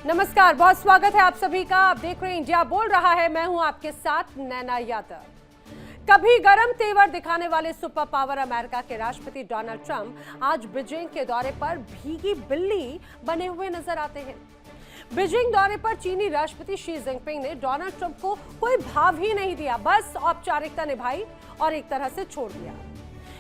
नमस्कार, बहुत स्वागत है आप सभी का। आप देख रहे हैं इंडिया बोल रहा है। मैं हूं आपके साथ नैना यादव। कभी गरम तेवर दिखाने वाले सुपर पावर अमेरिका के राष्ट्रपति डोनाल्ड ट्रंप आज बीजिंग के दौरे पर भीगी बिल्ली बने हुए नजर आते हैं। बीजिंग दौरे पर चीनी राष्ट्रपति शी जिनपिंग ने डोनाल्ड ट्रंप को कोई भाव ही नहीं दिया, बस औपचारिकता निभाई और एक तरह से छोड़ दिया।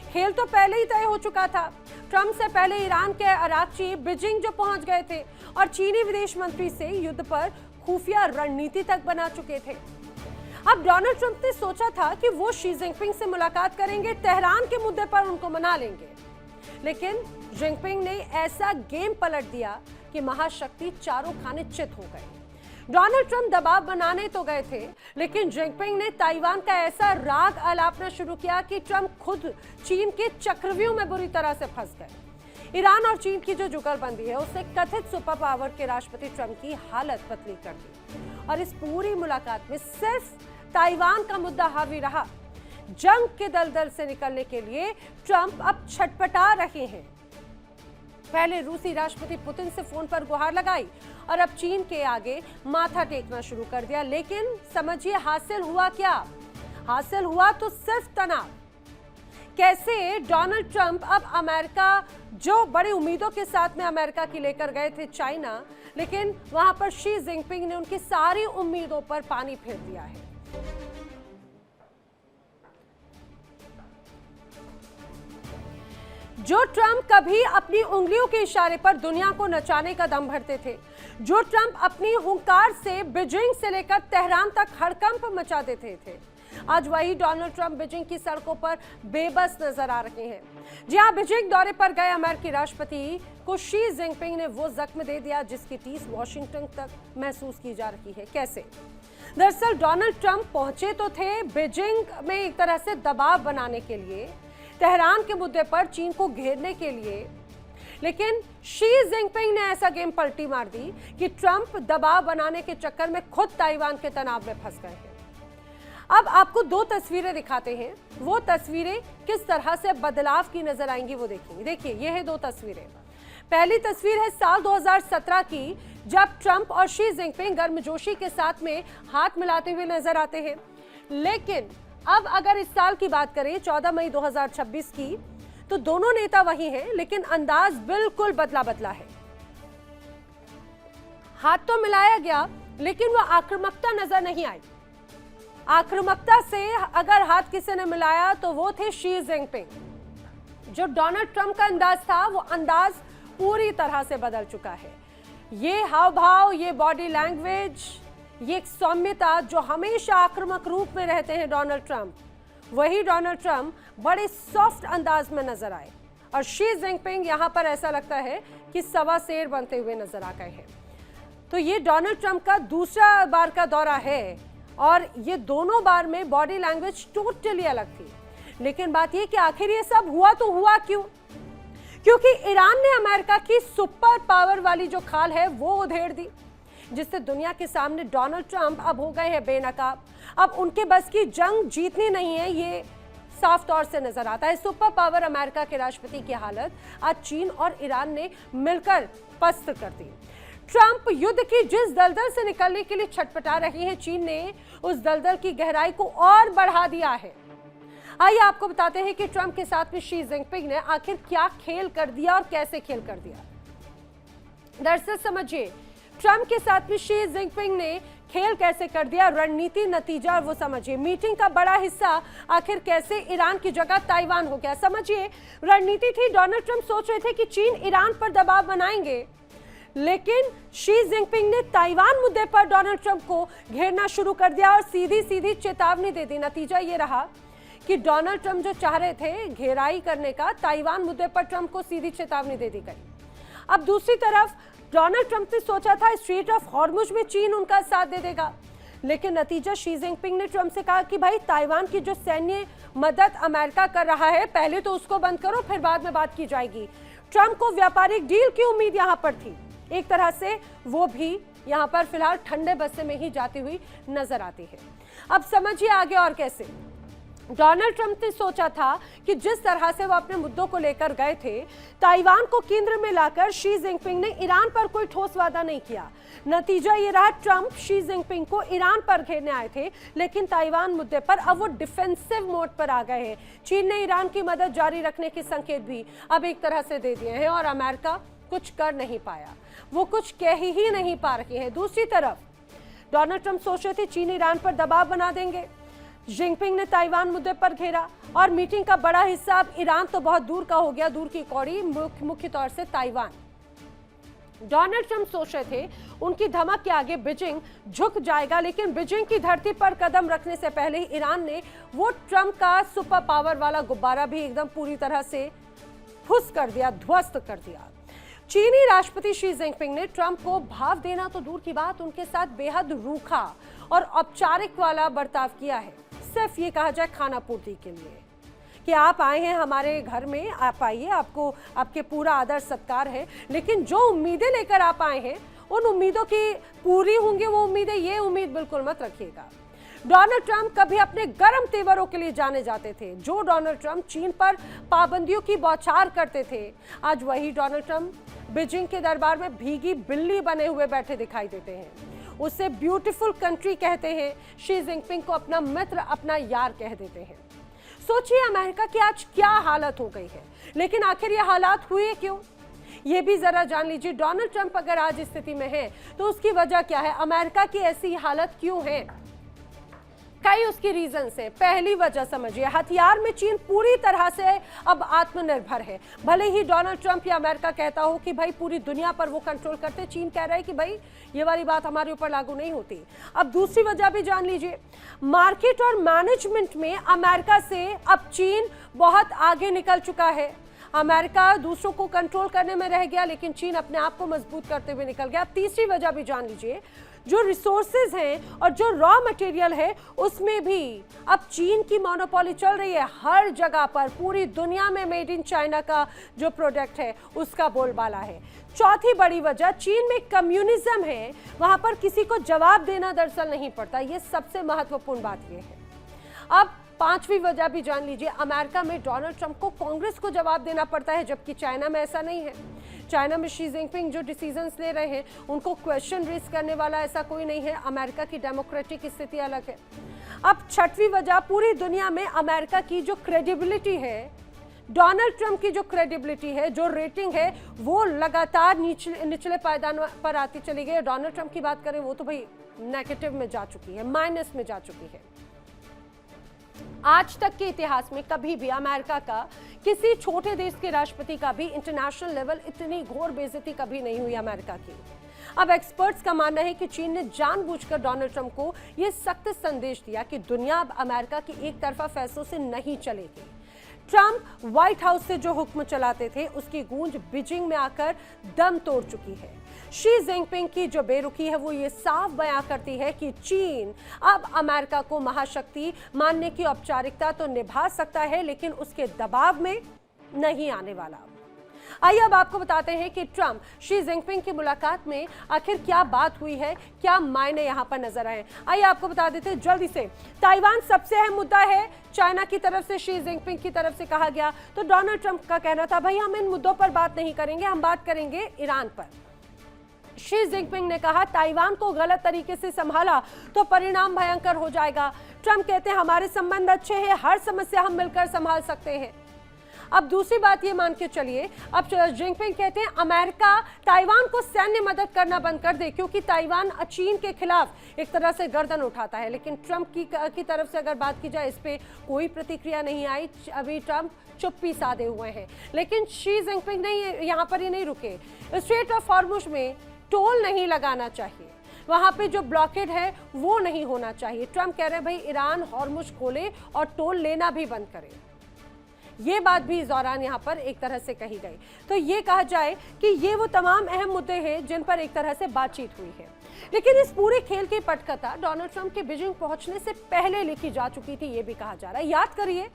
खेल तो पहले ही तय हो चुका था। ट्रंप से पहले ईरान के अरागची बीजिंग जो पहुंच गए थे और चीनी विदेश मंत्री से युद्ध पर खुफिया रणनीति तक बना चुके थे। अब डोनाल्ड ट्रंप ने सोचा था कि वो शी जिनपिंग से मुलाकात करेंगे, तेहरान के मुद्दे पर उनको मना लेंगे, लेकिन जिनपिंग ने ऐसा गेम पलट दिया कि महाशक्ति चारों खाने चित हो गए। डोनाल्ड ट्रंप दबाव बनाने तो गए थे, लेकिन जिनपिंग ने ताइवान का ऐसा राग अलापना शुरू किया कि ट्रंप खुद चीन के चक्रव्यूह में बुरी तरह से फंस गए। ईरान और चीन की जो जुगलबंदी है उसने कथित सुपर पावर के राष्ट्रपति ट्रंप की हालत पतली कर दी और इस पूरी मुलाकात में सिर्फ ताइवान का मुद्दा हावी रहा। जंग के दलदल से निकलने के लिए ट्रंप अब छटपटा रहे हैं। पहले रूसी राष्ट्रपति पुतिन से फोन पर गुहार लगाई और अब चीन के आगे माथा टेकना शुरू कर दिया। लेकिन समझिए हासिल हुआ क्या? हासिल हुआ तो सिर्फ तनाव। कैसे डोनाल्ड ट्रंप अब अमेरिका, जो बड़ी उम्मीदों के साथ में अमेरिका की लेकर गए थे चाइना, लेकिन वहां पर शी जिनपिंग ने उनकी सारी उम्मीदों पर पानी फेर दिया है। जो ट्रंप कभी अपनी उंगलियों के इशारे पर दुनिया को नचाने का दम भरते थे, जो ट्रंप अपनी हुंकार से बीजिंग से लेकर तेहरान तक हड़कंप मचा देते थे, आज वही डोनाल्ड ट्रंप बीजिंग की सड़कों पर बेबस नजर आ रहे हैं। जी हां, बीजिंग दौरे पर गए अमेरिकी राष्ट्रपति को शी जिनपिंग ने वो जख्म दे दिया जिसकी टीस वॉशिंगटन तक महसूस की जा रही है। कैसे? दरअसल डोनाल्ड ट्रंप पहुंचे तो थे बीजिंग में एक तरह से दबाव बनाने के लिए, तेहरान के मुद्दे पर चीन को घेरने के लिए, लेकिन शी जिनपिंग ने ऐसा गेम पलटी मार दी कि ट्रंप दबाव बनाने के चक्कर में खुद ताइवान के तनाव में फंस गए हैं। अब आपको दो तस्वीरें दिखाते हैं, वो तस्वीरें किस तरह से बदलाव की नजर आएंगी वो देखेंगे। देखिए, ये है दो तस्वीरें। पहली तस्वीर है साल 2017 की, जब ट्रंप और शी जिनपिंग गर्मजोशी के साथ में हाथ मिलाते हुए नजर आते हैं। लेकिन अब अगर इस साल की बात करें, 14 मई 2026 की, तो दोनों नेता वही हैं, लेकिन अंदाज बिल्कुल बदला है। हाथ तो मिलाया गया, लेकिन वो आक्रामकता नजर नहीं आई। आक्रामकता से अगर हाथ किसी ने मिलाया तो वो थे शी जिनपिंग। जो डोनाल्ड ट्रंप का अंदाज था, वो अंदाज पूरी तरह से बदल चुका है। ये हाव भाव, ये बॉडी लैंग्वेज, ये एक सौम्यता जो हमेशा आक्रामक रूप में रहते हैं डोनाल्ड ट्रंप, वही डोनाल्ड ट्रंप बड़े सॉफ्ट अंदाज में नजर आए और शी जिनपिंग यहां पर ऐसा लगता है कि सवा शेर बनते हुए नजर आ गए हैं। तो ये डोनाल्ड ट्रंप का दूसरा बार का दौरा है और ये दोनों बार में बॉडी लैंग्वेज टोटली अलग थी। लेकिन बात ये कि आखिर ये सब हुआ तो हुआ क्यों? क्योंकि ईरान ने अमेरिका की सुपर पावर वाली जो खाल है वो उधेड़ दी, जिससे दुनिया के सामने डोनाल्ड ट्रंप अब हो गए हैं बेनकाब। अब उनके बस की जंग जीतनी नहीं है, ये साफ तौर से नजर आता है। सुपर पावर अमेरिका के राष्ट्रपति की हालत आज चीन और ईरान ने मिलकर पस्त कर दी। ट्रंप युद्ध की जिस दलदल से निकलने के लिए छटपटा रहे हैं, चीन ने उस दलदल की गहराई को और बढ़ा दिया है। आइए आपको बताते हैं कि ट्रंप के साथ में शी जिनपिंग ने आखिर क्या खेल कर दिया और कैसे खेल कर दिया। दरअसल समझिए, ट्रंप के साथ में शी जिनपिंग ने खेल कैसे कर दिया, रणनीति, नतीजा वो समझिए। मीटिंग का बड़ा हिस्सा आखिर कैसे ईरान की जगह ताइवान हो गया, समझिए। रणनीति थी, डोनाल्ड ट्रंप सोच रहे थे कि चीन ईरान पर दबाव बनाएंगे, लेकिन शी जिनपिंग ने ताइवान मुद्दे पर डोनाल्ड ट्रंप को घेरना शुरू कर दिया और सीधी सीधी चेतावनी दे दी। नतीजा ये रहा कि डोनाल्ड ट्रंप जो चाह रहे थे घेराई करने का, ताइवान मुद्दे पर ट्रंप को सीधी चेतावनी दे दी गई। अब दूसरी तरफ डोनाल्ड ट्रंप ने सोचा था स्ट्रेट ऑफ हॉर्मुज में चीन उनका साथ दे देगा, लेकिन नतीजा शी जिनपिंग ने ट्रंप से कहा कि भाई, ताइवान की जो सैन्य मदद अमेरिका कर रहा है, पहले तो उसको बंद करो, फिर बाद में बात की जाएगी। ट्रंप को व्यापारिक डील की उम्मीद यहां पर थी, एक तरह से वो भी यहां पर फिलहाल ठंडे बस्ते में ही जाती हुई नजर आती है। अब समझिए आगे और कैसे। डोनाल्ड ट्रंप ने सोचा था कि जिस तरह से वो अपने मुद्दों को लेकर गए थे, ताइवान को केंद्र में लाकर शी जिनपिंग ने ईरान पर कोई ठोस वादा नहीं किया। नतीजा ये रहा, ट्रंप शी जिनपिंग को ईरान पर घेरने आए थे, लेकिन ताइवान मुद्दे पर अब वो डिफेंसिव मोड पर आ गए हैं। चीन ने ईरान की मदद जारी रखने के संकेत भी अब एक तरह से दे दिए हैं और अमेरिका कुछ कर नहीं पाया, वो कुछ कह ही नहीं पा रहे हैं। दूसरी तरफ डोनाल्ड ट्रंप सोच रहे थे चीन ईरान पर दबाव बना देंगे, जिनपिंग ने ताइवान मुद्दे पर घेरा और मीटिंग का बड़ा हिस्सा अब ईरान तो बहुत दूर का हो गया, दूर की कौड़ी, मुख्य तौर से ताइवान। डोनाल्ड ट्रंप सोच रहे थे उनकी धमक के आगे बीजिंग झुक जाएगा, लेकिन बीजिंग की धरती पर कदम रखने से पहले ही ईरान ने वो ट्रंप का सुपर पावर वाला गुब्बारा भी एकदम पूरी तरह से फुस कर दिया, ध्वस्त कर दिया। चीनी राष्ट्रपति शी जिनपिंग ने ट्रंप को भाव देना तो दूर की बात, उनके साथ बेहद रूखा और औपचारिक वाला बर्ताव किया है। सिर्फ ये कहा जाए खाना पूर्ति के लिए कि आप आए हैं हमारे घर में, आप आइए, आपको आपके पूरा आदर सत्कार है, लेकिन जो उम्मीदें लेकर आप आए हैं उन उम्मीदों की पूरी होंगी वो उम्मीदें, ये उम्मीद बिल्कुल मत रखिएगा। डोनाल्ड ट्रंप कभी अपने गर्म तेवरों के लिए जाने जाते थे। जो डोनाल्ड ट्रंप चीन पर पाबंदियों की बौछार करते थे, आज वही डोनाल्ड ट्रंप बीजिंग के दरबार में भीगी बिल्ली बने हुए बैठे दिखाई देते हैं। उसे ब्यूटीफुल कंट्री कहते हैं, शी जिनपिंग को अपना मित्र, अपना यार कह देते हैं। सोचिए अमेरिका की आज क्या हालत हो गई है, लेकिन आखिर ये हालात हुए क्यों, ये भी जरा जान लीजिए। डोनाल्ड ट्रंप अगर आज इस स्थिति में है तो उसकी वजह क्या है, अमेरिका की ऐसी हालत क्यों है, कई उसकी रीजन है। पहली वजह समझिए, हथियार में चीन पूरी तरह से अब आत्मनिर्भर है। भले ही डोनाल्ड ट्रंप या अमेरिका कहता हो कि भाई पूरी दुनिया पर वो कंट्रोल करते, चीन कह रहा है कि भाई ये वाली बात हमारे ऊपर लागू नहीं होती। अब दूसरी वजह भी जान लीजिए, मार्केट और मैनेजमेंट में अमेरिका से अब चीन बहुत आगे निकल चुका है। अमेरिका दूसरों को कंट्रोल करने में रह गया, लेकिन चीन अपने आप को मजबूत करते हुए निकल गया। अब तीसरी वजह भी जान लीजिए, जो रिसोर्सेज हैं और जो रॉ मटेरियल है उसमें भी अब चीन की मोनोपोली चल रही है। हर जगह पर पूरी दुनिया में मेड इन चाइना का जो प्रोडक्ट है उसका बोलबाला है। चौथी बड़ी वजह, चीन में कम्युनिज्म है, वहां पर किसी को जवाब देना दरअसल नहीं पड़ता। ये सबसे महत्वपूर्ण बात ये है। अब पांचवी वजह भी जान लीजिए, अमेरिका में डोनाल्ड ट्रंप को कांग्रेस को जवाब देना पड़ता है, जबकि चाइना में ऐसा नहीं है। चाइना में शी जिनपिंग जो डिसीजंस ले रहे हैं उनको क्वेश्चन रेज करने वाला ऐसा कोई नहीं है। अमेरिका की डेमोक्रेटिक स्थिति अलग है। अब छठवीं वजह, पूरी दुनिया में अमेरिका की जो क्रेडिबिलिटी है, डोनाल्ड ट्रंप की जो क्रेडिबिलिटी है, जो रेटिंग है, वो लगातार निचले पायदान पर आती चली गई। डोनाल्ड ट्रंप की बात करें वो तो भाई नेगेटिव में जा चुकी है, माइनस में जा चुकी है। आज तक के इतिहास में कभी भी अमेरिका का किसी छोटे देश के राष्ट्रपति का भी इंटरनेशनल लेवल इतनी घोर बेइज्जती कभी नहीं हुई अमेरिका की। अब एक्सपर्ट्स का मानना है कि चीन ने जानबूझकर डोनाल्ड ट्रंप को यह सख्त संदेश दिया कि दुनिया अब अमेरिका की एक तरफा फैसलों से नहीं चलेगी। ट्रंप व्हाइट हाउस से जो हुक्म चलाते थे उसकी गूंज बीजिंग में आकर दम तोड़ चुकी है। शी जिनपिंग की जो बेरुखी है वो ये साफ बयां करती है कि चीन अब अमेरिका को महाशक्ति मानने की औपचारिकता तो निभा सकता है, लेकिन उसके दबाव में नहीं आने वाला। आइए अब आपको बताते हैं कि ट्रंप शी जिनपिंग की मुलाकात में आखिर क्या बात हुई है, क्या मायने यहां पर नजर आए। आइए आपको बता देते हैं जल्दी से। ताइवान सबसे अहम मुद्दा है, चाइना की तरफ से, शी जिनपिंग की तरफ से कहा गया। तो डोनाल्ड ट्रंप का कहना था भाई हम इन मुद्दों पर बात नहीं करेंगे, हम बात करेंगे ईरान पर। शी जिनपिंग ने कहा ताइवान को गलत तरीके से संभाला तो परिणाम भयंकर हो जाएगा। ट्रंप कहते हैं हमारे संबंध अच्छे हैं, हर समस्या हम मिलकर संभाल सकते हैं। अब दूसरी बात ये मान के चलिए, अब जिनपिंग कहते हैं अमेरिका ताइवान को सैन्य मदद करना बंद कर दे, क्योंकि ताइवान चीन के खिलाफ एक तरह से गर्दन उठाता है। लेकिन ट्रंप की तरफ से अगर बात की जाए इस पे कोई प्रतिक्रिया नहीं आई। अभी ट्रंप चुप्पी साधे हुए हैं। लेकिन शी जिनपिंग नहीं यहाँ पर ही नहीं रुके। स्ट्रेट ऑफ हॉर्मुज में टोल नहीं लगाना चाहिए, वहां पे जो ब्लॉकेड है वो नहीं होना चाहिए। ट्रंप कह रहे हैं भाई ईरान हॉर्मुज खोले और टोल लेना भी बंद करे। ये बात भी इस दौरान यहाँ पर एक तरह से कही गई। तो ये कहा जाए कि ये वो तमाम अहम मुद्दे हैं जिन पर एक तरह से बातचीत हुई है। लेकिन इस पूरे खेल की पटकथा डोनाल्ड ट्रंप के बीजिंग पहुंचने से पहले लिखी जा चुकी थी, ये भी कहा जा रहा है। याद करिए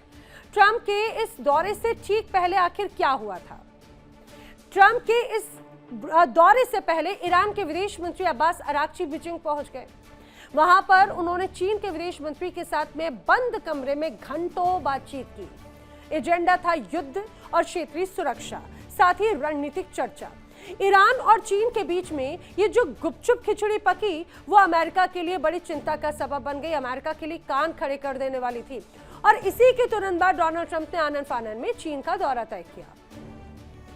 ट्रंप के इस दौरे से ठीक पहले आखिर क्या हुआ था। ट्रंप के इस दौरे से पहले ईरान के विदेश मंत्री अब्बास अराक्ची बीजिंग पहुंच गए। वहां पर उन्होंने चीन के विदेश मंत्री के साथ में बंद कमरे में घंटों बातचीत की। एजेंडा था युद्ध और क्षेत्रीय सुरक्षा, साथ ही रणनीतिक चर्चा। ईरान और चीन के बीच में ये जो गुपचुप खिचड़ी पकी, वो अमेरिका के लिए बड़ी चिंता का सबब बन गई, अमेरिका के लिए कान खड़े कर देने वाली थी। और इसी के तुरंत बाद डोनाल्ड ट्रंप ने आनन फानन में चीन का दौरा तय किया।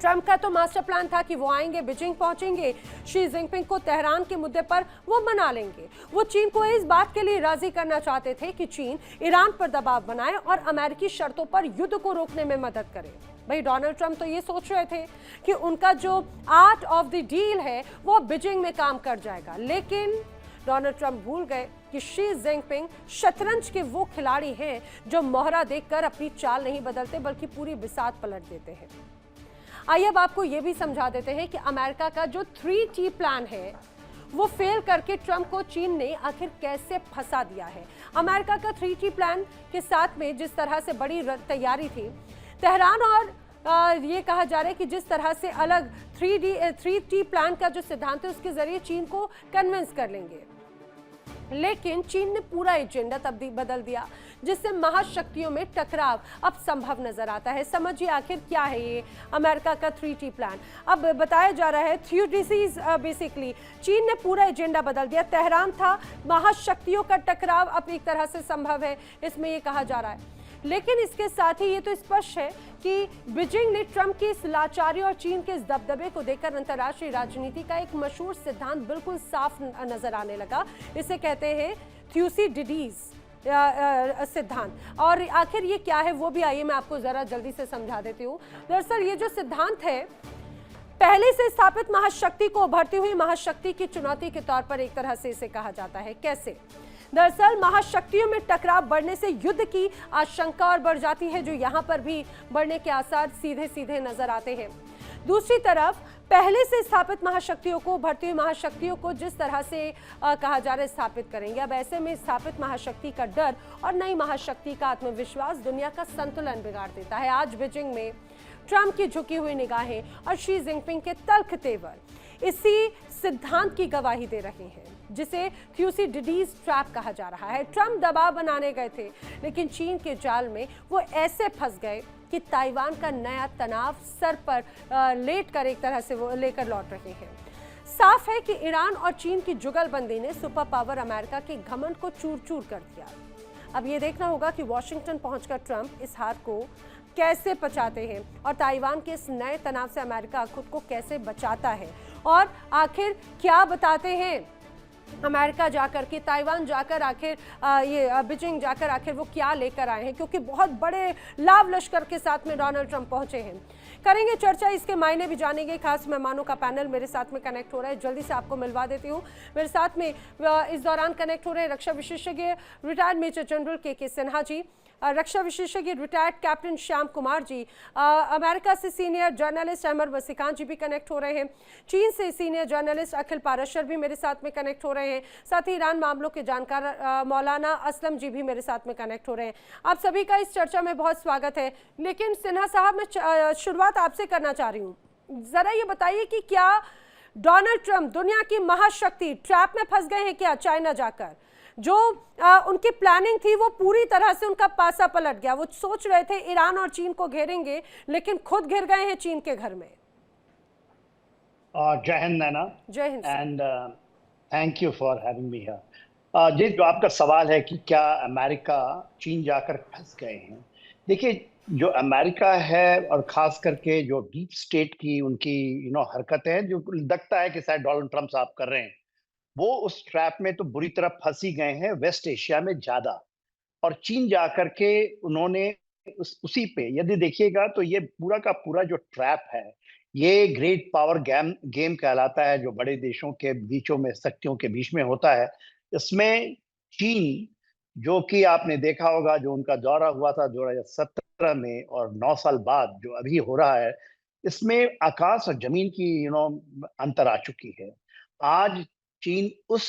ट्रंप का तो मास्टर प्लान था कि वो आएंगे, बीजिंग पहुंचेंगे, शी जिनपिंग को तेहरान के मुद्दे पर वो मना लेंगे। वो चीन को इस बात के लिए राजी करना चाहते थे कि चीन ईरान पर दबाव बनाए और अमेरिकी शर्तों पर युद्ध को रोकने में मदद करे। भाई डोनाल्ड ट्रंप तो ये सोच रहे थे कि उनका जो आर्ट ऑफ द डील है वो बीजिंग में काम कर जाएगा, लेकिन डोनाल्ड ट्रंप भूल गए कि शी जिनपिंग शतरंज के वो खिलाड़ी हैं जो मोहरा देखकर अपनी चाल नहीं बदलते बल्कि पूरी बिसात पलट देते हैं। आइए अब आपको ये भी समझा देते हैं कि अमेरिका का जो 3T प्लान है वो फेल करके ट्रंप को चीन ने आखिर कैसे फंसा दिया है। अमेरिका का 3T प्लान के साथ में जिस तरह से बड़ी तैयारी थी, तेहरान और ये कहा जा रहा है कि जिस तरह से अलग 3T प्लान का जो सिद्धांत है उसके जरिए चीन को कन्विंस कर लेंगे, लेकिन चीन ने पूरा एजेंडा बदल दिया, जिससे महाशक्तियों में टकराव अब संभव नजर आता है। समझिए आखिर क्या है ये अमेरिका का 3T प्लान। अब बताया जा रहा है थ्योडीसीज बेसिकली चीन ने पूरा एजेंडा बदल दिया। तेहरान था, महाशक्तियों का टकराव अब एक तरह से संभव है, इसमें ये कहा जा रहा है। लेकिन इसके साथ ही ये तो स्पष्ट है कि बीजिंग ने ट्रंप की इस लाचारी और चीन के इस दबदबे को देखकर अंतर्राष्ट्रीय राजनीति का एक मशहूर सिद्धांत बिल्कुल साफ नजर आने लगा। इसे कहते हैं थ्यूसिडिडीज सिद्धांत। और आखिर ये क्या है वो भी आइए मैं आपको जरा जल्दी से समझा देती हूँ। दरअसल ये जो सिद्धांत है पहले से स्थापित महाशक्ति को उभरती हुई महाशक्ति की चुनौती के तौर पर एक तरह से इसे कहा जाता है। कैसे? दरअसल महाशक्तियों में टकराव बढ़ने से युद्ध की आशंका और बढ़ जाती है, जो यहां पर भी बढ़ने के आसार सीधे सीधे नजर आते हैं। दूसरी तरफ पहले से स्थापित महाशक्तियों को उभरती हुई महाशक्तियों को जिस तरह से कहा जा रहा है स्थापित करेंगे, अब ऐसे में स्थापित महाशक्ति का डर और नई महाशक्ति का आत्मविश्वास दुनिया का संतुलन बिगाड़ देता है। आज बीजिंग में ट्रंप की झुकी हुई निगाहें और शी जिनपिंग के तल्ख तेवर इसी सिद्धांत की गवाही दे रहे हैं, जिसे थ्यूसिडिडीज ट्रैप कहा जा रहा है। ट्रंप दबाव बनाने गए थे, लेकिन चीन के जाल में वो ऐसे फंस गए कि ताइवान का नया तनाव सर पर लेट कर एक तरह से वो लेकर लौट रहे हैं। साफ है कि ईरान और चीन की जुगलबंदी ने सुपर पावर अमेरिका के घमंड को चूर चूर कर दिया। अब ये देखना होगा कि वॉशिंगटन पहुंचकर ट्रंप इस हार को कैसे पचाते हैं और ताइवान के इस नए तनाव से अमेरिका खुद को कैसे बचाता है, और आखिर क्या बताते हैं अमेरिका जाकर के, ताइवान जाकर आखिर ये बीजिंग जाकर आखिर वो क्या लेकर आए हैं, क्योंकि बहुत बड़े लाव लश्कर के साथ में डोनाल्ड ट्रंप पहुंचे हैं। करेंगे चर्चा, इसके मायने भी जानेंगे। खास मेहमानों का पैनल मेरे साथ में कनेक्ट हो रहा है, जल्दी से आपको मिलवा देती हूँ। मेरे साथ में इस दौरान कनेक्ट हो रहे हैं रक्षा विशेषज्ञ रिटायर्ड मेजर जनरल के सिन्हा जी, रक्षा विशेषज्ञ retired captain Shyam Kumar ji, America से सीनियर जर्नलिस्ट अमर वसीकांत जी भी कनेक्ट हो रहे हैं, चीन से सीनियर जर्नलिस्ट अखिल पाराशर भी मेरे साथ में कनेक्ट हो रहे हैं, साथ ही ईरान मामलों के जानकार मौलाना असलम जी भी मेरे साथ में कनेक्ट हो रहे हैं। आप सभी का इस चर्चा में बहुत स्वागत है। लेकिन सिन्हा साहब, मैं शुरुआत आपसे करना चाह रही हूँ, जरा ये बताइए कि क्या डोनाल्ड ट्रंप दुनिया की महाशक्ति ट्रैप में फंस गए हैं क्या? चाइना जाकर जो उनकी प्लानिंग थी वो पूरी तरह से उनका पासा पलट गया। वो सोच रहे थे ईरान और चीन को घेरेंगे, लेकिन खुद घिर गए हैं चीन के घर में। जय हिंद नैना। जय हिंद and thank you for having me here. जी, जो आपका सवाल है कि क्या अमेरिका चीन जाकर फंस गए हैं, देखिए जो अमेरिका है और खास करके जो डीप स्टेट की उनकी हरकतें हैं, जो लगता है कि शायद डोनाल्ड ट्रंप साहब कर रहे हैं, वो उस ट्रैप में तो बुरी तरह फंस ही गए हैं, वेस्ट एशिया में ज्यादा। और चीन जाकर के उन्होंने उसी पे यदि देखिएगा तो ये पूरा का पूरा जो ट्रैप है ये ग्रेट पावर गेम कहलाता है, जो बड़े देशों के बीचों में शक्तियों के बीच में होता है। इसमें चीन, जो कि आपने देखा होगा जो उनका दौरा हुआ था 2017 में और 9 साल बाद जो अभी हो रहा है, इसमें आकाश और जमीन की अंतर आ चुकी है। आज चीन उस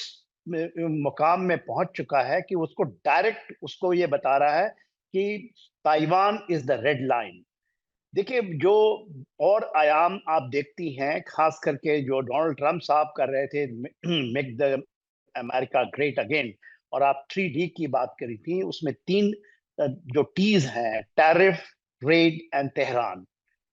मुकाम में पहुंच चुका है कि उसको डायरेक्ट उसको ये बता रहा है कि Taiwan is the red line. देखिए, जो और आयाम आप देखती हैं, खास करके जो डोनाल्ड ट्रंप साहब कर रहे थे, make the America great again. और आप 3D की बात करी थी, उसमें 3 जो टीज हैं, टैरिफ, ट्रेड एंड तेहरान,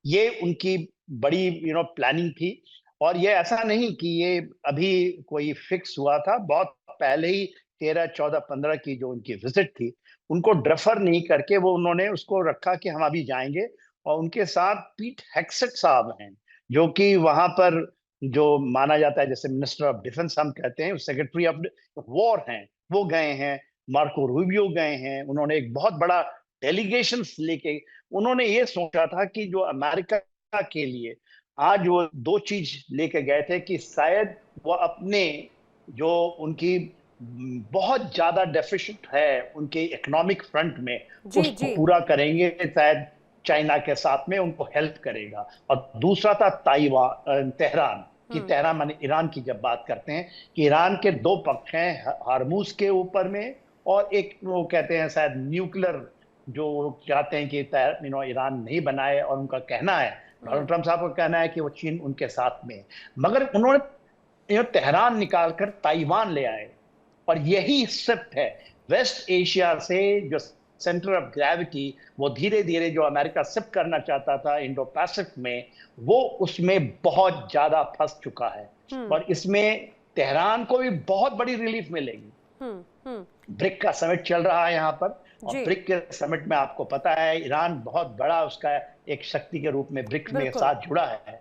ये उनकी बड़ी प्लानिंग थी। और ये ऐसा नहीं कि ये अभी कोई फिक्स हुआ था, बहुत पहले ही 13, 14, 15 की जो उनकी विजिट थी, उनको ड्रफर नहीं करके वो उन्होंने उसको रखा कि हम अभी जाएंगे। और उनके साथ पीट हेग्सेट साहब हैं, जो कि वहां पर जो माना जाता है, जैसे मिनिस्टर ऑफ डिफेंस हम कहते हैं, सेक्रेटरी ऑफ वॉर हैं, वो गए हैं। मार्को रूबियो गए हैं। उन्होंने एक बहुत बड़ा डेलीगेशन लेके, उन्होंने ये सोचा था कि जो अमेरिका के लिए आज वो 2 चीज लेके गए थे कि शायद वो अपने जो उनकी बहुत ज्यादा डेफिसिट है उनके इकोनॉमिक फ्रंट में, जी उसको जी पूरा करेंगे, शायद चाइना के साथ में उनको हेल्प करेगा। और दूसरा था ताइवान, तेहरान कि तेहरान माने ईरान की जब बात करते हैं कि ईरान के 2 पक्ष हैं, हार्मूज के ऊपर में, और एक वो कहते हैं शायद न्यूक्लियर, जो चाहते हैं कि ईरान नहीं बनाए। और उनका कहना है, डोनाल्ड ट्रंप साहब का कहना है कि वो चीन उनके साथ में है। मगर उन्होंने तेहरान निकालकर ताइवान ले आए। और यही शिफ्ट है वेस्ट एशिया से, जो सेंटर ऑफ ग्रेविटी वो धीरे धीरे जो अमेरिका शिफ्ट करना चाहता था इंडो पैसिफिक में, वो उसमें बहुत ज्यादा फंस चुका है। और इसमें तेहरान को भी बहुत बड़ी रिलीफ मिलेगी। ब्रिक का समिट चल रहा है यहाँ पर, और ब्रिक के समिट में आपको पता है ईरान बहुत बड़ा उसका एक शक्ति के रूप में ब्रिक्स में साथ जुड़ा है।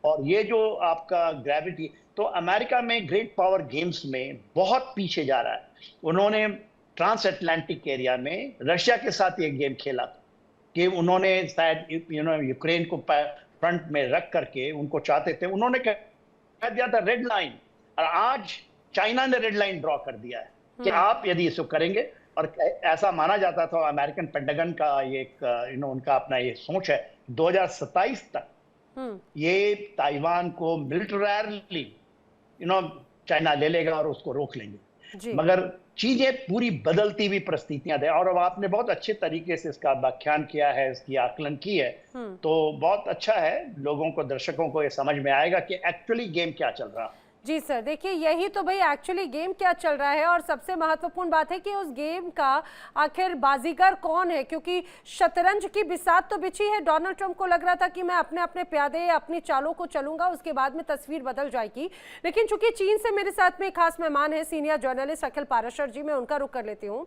और ये जो आपका ग्रेविटी, तो अमेरिका में ग्रेट पावर गेम्स में बहुत पीछे जा रहा है। उन्होंने ट्रांस अटलांटिक एरिया में रशिया के साथ एक गेम खेला था कि उन्होंने शायद यूक्रेन को फ्रंट में रख करके उनको चाहते थे, उन्होंने कह दिया था रेड लाइन। और आज चाइना ने रेड लाइन ड्रॉ कर दिया है कि आप यदि इसको करेंगे, और ऐसा माना जाता था, अमेरिकन पेंटागन का ये उनका अपना ये सोच है, 2027 तक ये ताइवान को मिलिटरली चाइना ले लेगा और उसको रोक लेंगे। मगर चीजें पूरी बदलती हुई परिस्थितियां थे, और अब आपने बहुत अच्छे तरीके से इसका व्याख्यान किया है, इसकी आकलन की है, तो बहुत अच्छा है। लोगों को, दर्शकों को ये समझ में आएगा कि एक्चुअली गेम क्या चल रहा है। जी सर, देखिए यही तो भाई एक्चुअली गेम क्या चल रहा है, और सबसे महत्वपूर्ण बात है कि उस गेम का आखिर बाजीगर कौन है, क्योंकि शतरंज की बिसात तो बिछी है। डोनाल्ड ट्रंप को लग रहा था कि मैं अपने अपने प्यादे अपनी चालों को चलूंगा, उसके बाद में तस्वीर बदल जाएगी। लेकिन चूंकि चीन से मेरे साथ में खास मेहमान है सीनियर जर्नलिस्ट अखिल पाराशर जी, मैं उनका रुख कर लेती हूँ।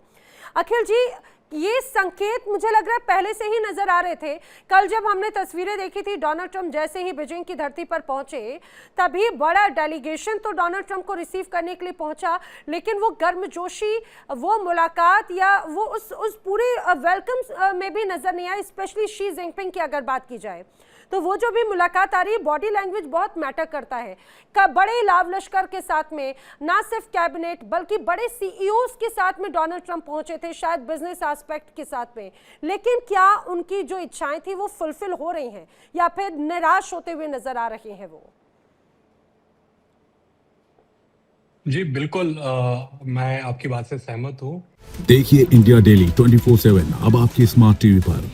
अखिल जी, ये संकेत मुझे लग रहा है पहले से ही नजर आ रहे थे। कल जब हमने तस्वीरें देखी थी, डोनाल्ड ट्रंप जैसे ही बीजिंग की धरती पर पहुंचे, तभी बड़ा डेलीगेशन तो डोनाल्ड ट्रंप को रिसीव करने के लिए पहुंचा, लेकिन वो गर्मजोशी, वो मुलाकात या वो उस पूरे वेलकम में भी नजर नहीं आई। स्पेशली शी जिनपिंग की अगर बात की जाए तो वो जो भी मुलाकात आ रही है, बॉडी लैंग्वेज बहुत मैटर करता है। बड़े लाव लश्कर के साथ में, ना सिर्फ कैबिनेट बल्कि बड़े सीईओज के साथ में डोनाल्ड ट्रंप पहुंचे थे, शायद बिजनेस एस्पेक्ट के साथ में। लेकिन क्या उनकी जो इच्छाएं थी वो फुलफिल हो रही हैं, या फिर निराश होते हुए नजर आ रहे हैं वो? जी बिल्कुल, मैं आपकी बात से सहमत हूँ। देखिए इंडिया डेली 24/7 अब आपकी स्मार्ट टीवी पर।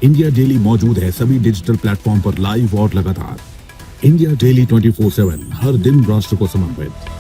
इंडिया डेली मौजूद है सभी डिजिटल प्लेटफॉर्म पर लाइव और लगातार। इंडिया डेली 24/7 हर दिन राष्ट्र को समर्पित।